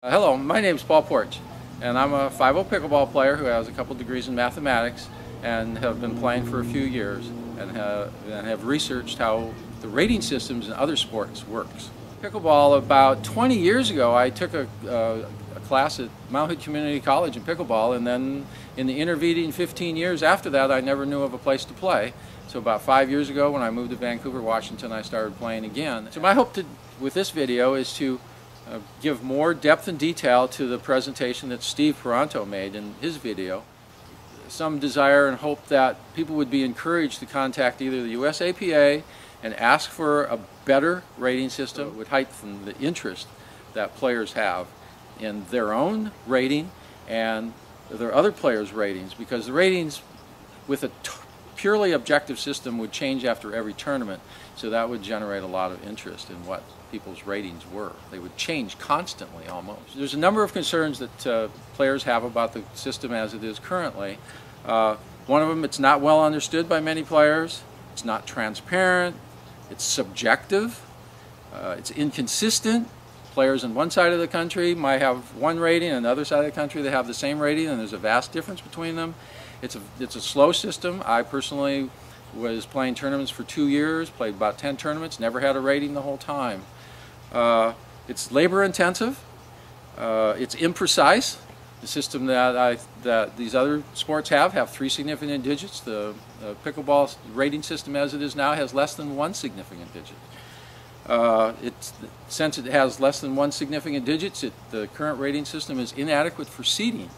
Hello, my name is Porch, and I'm a 5-0 pickleball player who has a couple degrees in mathematics and have been playing for a few years and have researched how the rating systems in other sports works. Pickleball, about 20 years ago, I took a class at Mount Hood Community College in pickleball, and then in the intervening 15 years after that, I never knew of a place to play. So about 5 years ago, when I moved to Vancouver, Washington, I started playing again. So my hope with this video is to give more depth and detail to the presentation that Steve Peranto made in his video. Some desire and hope that people would be encouraged to contact either the US APA and ask for a better rating system that would heighten the interest that players have in their own rating and their other players' ratings, because the ratings with a purely objective system would change after every tournament, so that would generate a lot of interest in what people's ratings were. They would change constantly almost. There's a number of concerns that players have about the system as it is currently. One of them, it's not well understood by many players, it's not transparent, it's subjective, it's inconsistent. Players on one side of the country might have one rating, and the other side of the country they have the same rating, and there's a vast difference between them. It's a slow system. I personally was playing tournaments for 2 years, played about 10 tournaments, never had a rating the whole time. It's labor intensive, it's imprecise. The system that these other sports have 3 significant digits. The pickleball rating system as it is now has less than 1 significant digit. Since it has less than 1 significant digit, the current rating system is inadequate for seeding.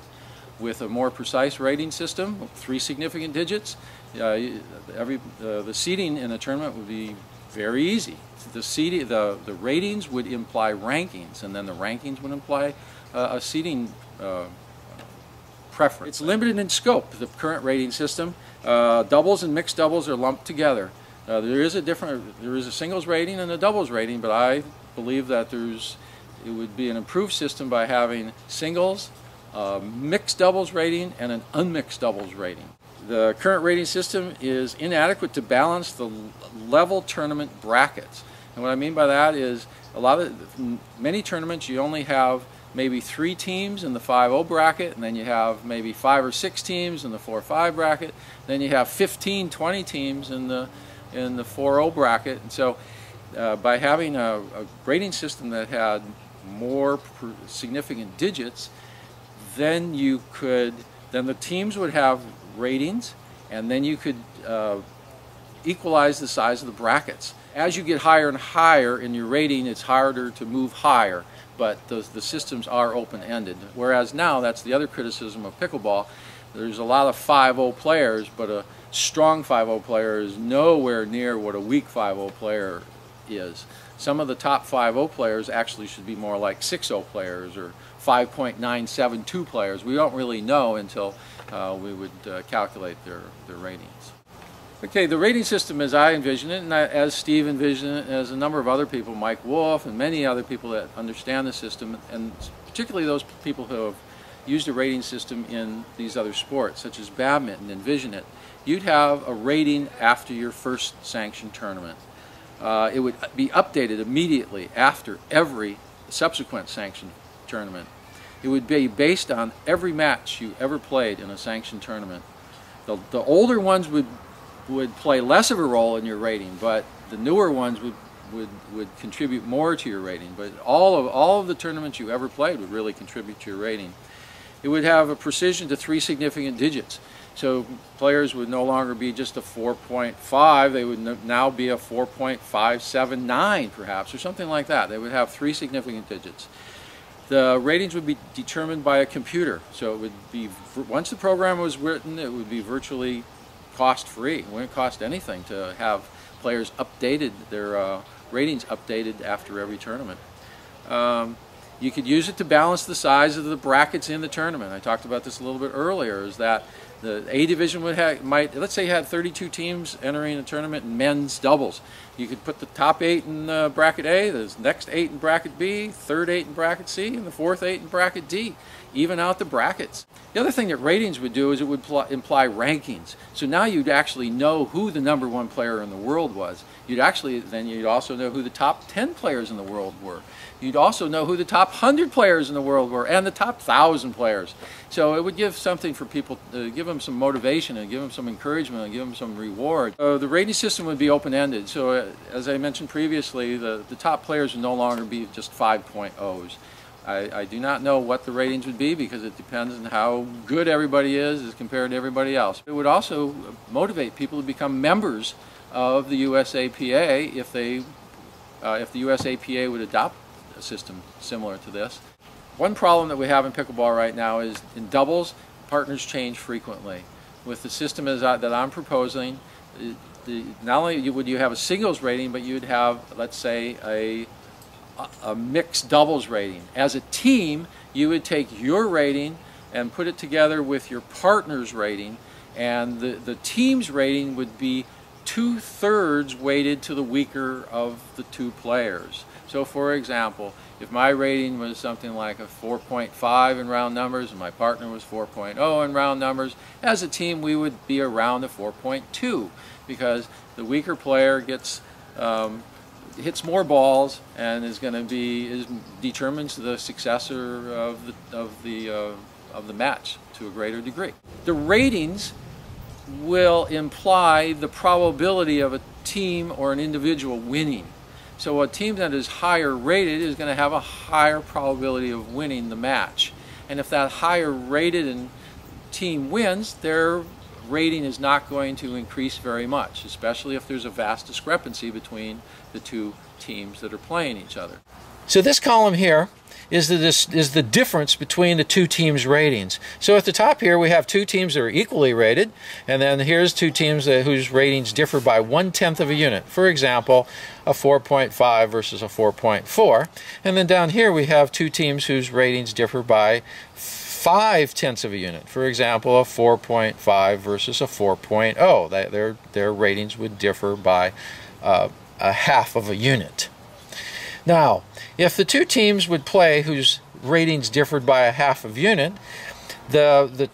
With a more precise rating system, 3 significant digits, the seeding in a tournament would be very easy. The ratings would imply rankings, and then the rankings would imply a seeding preference. It's limited in scope, the current rating system. Doubles and mixed doubles are lumped together. There is a singles rating and a doubles rating, but I believe that it would be an improved system by having singles, mixed doubles rating, and an unmixed doubles rating. The current rating system is inadequate to balance the level tournament brackets. And what I mean by that is many tournaments you only have maybe 3 teams in the 5-0 bracket, and then you have maybe 5 or 6 teams in the 4-5 bracket, then you have 15, 20 teams in the 4-0 bracket. And so by having a rating system that had more significant digits, then the teams would have ratings, and then you could equalize the size of the brackets. As you get higher and higher in your rating, it's harder to move higher, but the systems are open-ended. Whereas now, that's the other criticism of pickleball. There's a lot of 5-0 players, but a strong 5-0 player is nowhere near what a weak 5-0 player is. Some of the top 5-0 players actually should be more like 6-0 players or 5.972 players. We don't really know until we would calculate their ratings. Okay, the rating system as I envision it, and as Steve envisioned it, as a number of other people, Mike Wolf and many other people that understand the system, and particularly those people who have used a rating system in these other sports, such as badminton, envision it. You'd have a rating after your first sanctioned tournament. It would be updated immediately after every subsequent sanctioned tournament. It would be based on every match you ever played in a sanctioned tournament. The older ones would play less of a role in your rating, but the newer ones would contribute more to your rating. But all of the tournaments you ever played would really contribute to your rating. It would have a precision to 3 significant digits. So players would no longer be just a 4.5, they would now be a 4.579 perhaps, or something like that. They would have 3 significant digits. The ratings would be determined by a computer. So it would be, once the program was written, it would be virtually cost-free. It wouldn't cost anything to have players updated, their ratings updated after every tournament. You could use it to balance the size of the brackets in the tournament. I talked about this a little bit earlier, is that The A division would let's say you had 32 teams entering a tournament in men's doubles. You could put the top 8 in bracket A, the next 8 in bracket B, third 8 in bracket C, and the fourth 8 in bracket D. Even out the brackets. The other thing that ratings would do is it would imply rankings. So now you'd actually know who the #1 player in the world was. You'd also know who the top 10 players in the world were. You'd also know who the top 100 players in the world were and the top 1,000 players. So it would give something for people to give them some motivation and give them some encouragement and give them some reward. The rating system would be open-ended. So as I mentioned previously, the top players would no longer be just 5.0s. I do not know what the ratings would be because it depends on how good everybody is as compared to everybody else. It would also motivate people to become members of the USAPA if the USAPA would adopt a system similar to this. One problem that we have in pickleball right now is in doubles, partners change frequently. With the system that I'm proposing, not only would you have a singles rating, but you'd have, let's say, a mixed doubles rating. As a team, you would take your rating and put it together with your partner's rating, and the team's rating would be 2/3 weighted to the weaker of the two players. So for example, if my rating was something like a 4.5 in round numbers and my partner was 4.0 in round numbers, as a team we would be around a 4.2 because the weaker player hits more balls and determines the successor of the match to a greater degree. The ratings will imply the probability of a team or an individual winning. So a team that is higher rated is going to have a higher probability of winning the match. And if that higher rated team wins, their rating is not going to increase very much, especially if there's a vast discrepancy between the two teams that are playing each other. So this column here is the difference between the two teams' ratings. So at the top here we have two teams that are equally rated, and then here's two teams whose ratings differ by 1/10 of a unit. For example, a 4.5 versus a 4.4. And then down here we have two teams whose ratings differ by 5/10 of a unit. For example, a 4.5 versus a 4.0. Their ratings would differ by a 1/2 of a unit. Now, if the two teams would play whose ratings differed by a 1/2 of a unit, the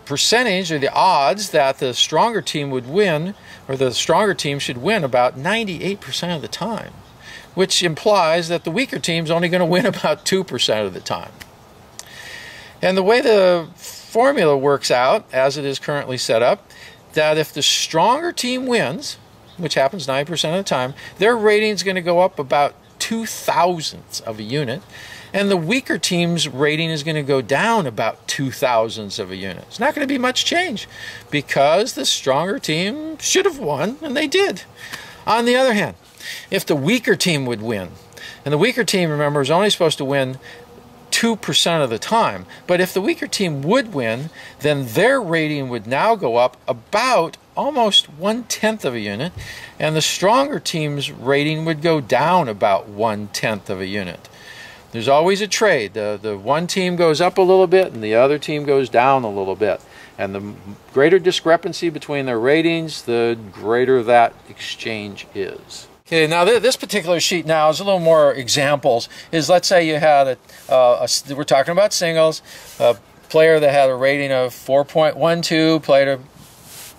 percentage or the odds that the stronger team would win, or the stronger team should win about 98% of the time, which implies that the weaker team's only going to win about 2% of the time. And the way the formula works out, as it is currently set up, that if the stronger team wins, which happens 90% of the time, their rating's going to go up about 2/1000ths of a unit, and the weaker team's rating is going to go down about 2/1000ths of a unit. It's not going to be much change because the stronger team should have won, and they did. On the other hand, if the weaker team would win, and the weaker team, remember, is only supposed to win 2% of the time, but if the weaker team would win, then their rating would now go up about almost 1/10 of a unit, and the stronger team's rating would go down about 1/10 of a unit. There's always a trade. The one team goes up a little bit and the other team goes down a little bit. And the greater discrepancy between their ratings, the greater that exchange is. Okay, now this particular sheet now is a little more examples. Let's say you had we're talking about singles, a player that had a rating of 4.12, played a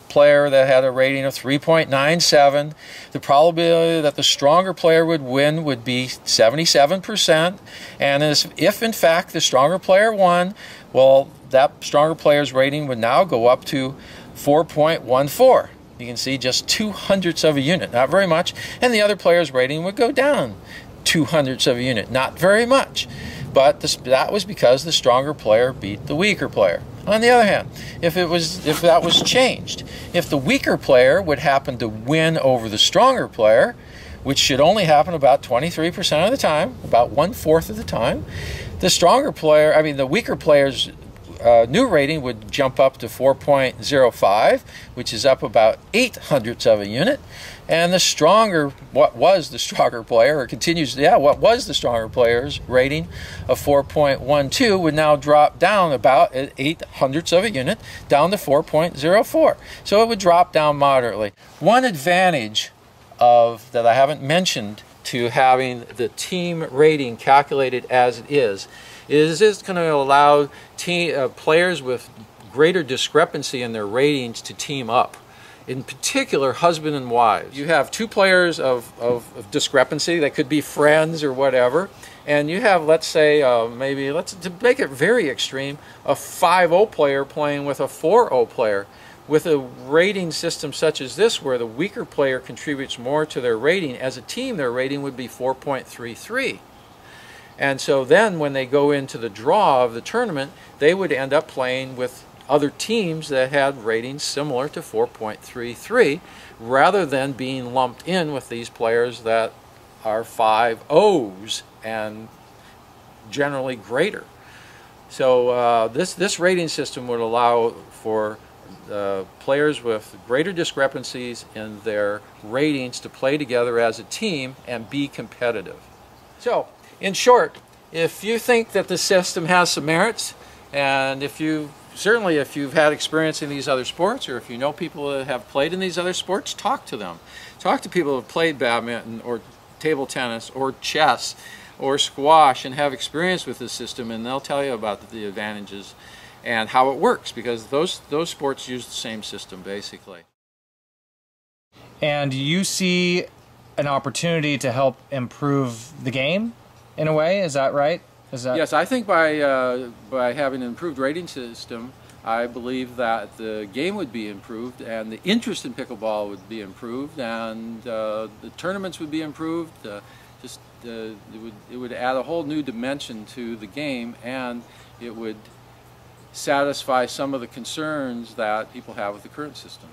player that had a rating of 3.97. The probability that the stronger player would win would be 77%. And if in fact the stronger player won, well, that stronger player's rating would now go up to 4.14. You can see just 2/100ths of a unit, not very much. And the other player's rating would go down 2/100ths of a unit, not very much. But that was because the stronger player beat the weaker player. On the other hand, if that was changed, if the weaker player would happen to win over the stronger player, which should only happen about 23% of the time, about 1/4 of the time, the weaker player's new rating would jump up to 4.05, which is up about 0.08 of a unit. And the stronger, what was the stronger player, or continues, what was the stronger player's rating of 4.12 would now drop down about 0.08 of a unit, down to 4.04. So it would drop down moderately. One advantage that I haven't mentioned to having the team rating calculated as it is it's going to allow players with greater discrepancy in their ratings to team up. In particular, husband and wives. You have two players of discrepancy. They could be friends or whatever. And you have, let's say, to make it very extreme, a 5-0 player playing with a 4-0 player. With a rating system such as this, where the weaker player contributes more to their rating, as a team their rating would be 4.33. And so then when they go into the draw of the tournament, they would end up playing with other teams that had ratings similar to 4.33, rather than being lumped in with these players that are 5-0s and generally greater. So this rating system would allow for players with greater discrepancies in their ratings to play together as a team and be competitive. So, in short, if you think that the system has some merits, and if you've had experience in these other sports, or if you know people that have played in these other sports, talk to them. Talk to people who have played badminton or table tennis or chess or squash and have experience with this system, and they'll tell you about the advantages and how it works, because those sports use the same system basically. And you see an opportunity to help improve the game in a way, is that right? Yes, I think by having an improved rating system, I believe that the game would be improved, and the interest in pickleball would be improved, and the tournaments would be improved. It would add a whole new dimension to the game, and it would satisfy some of the concerns that people have with the current system.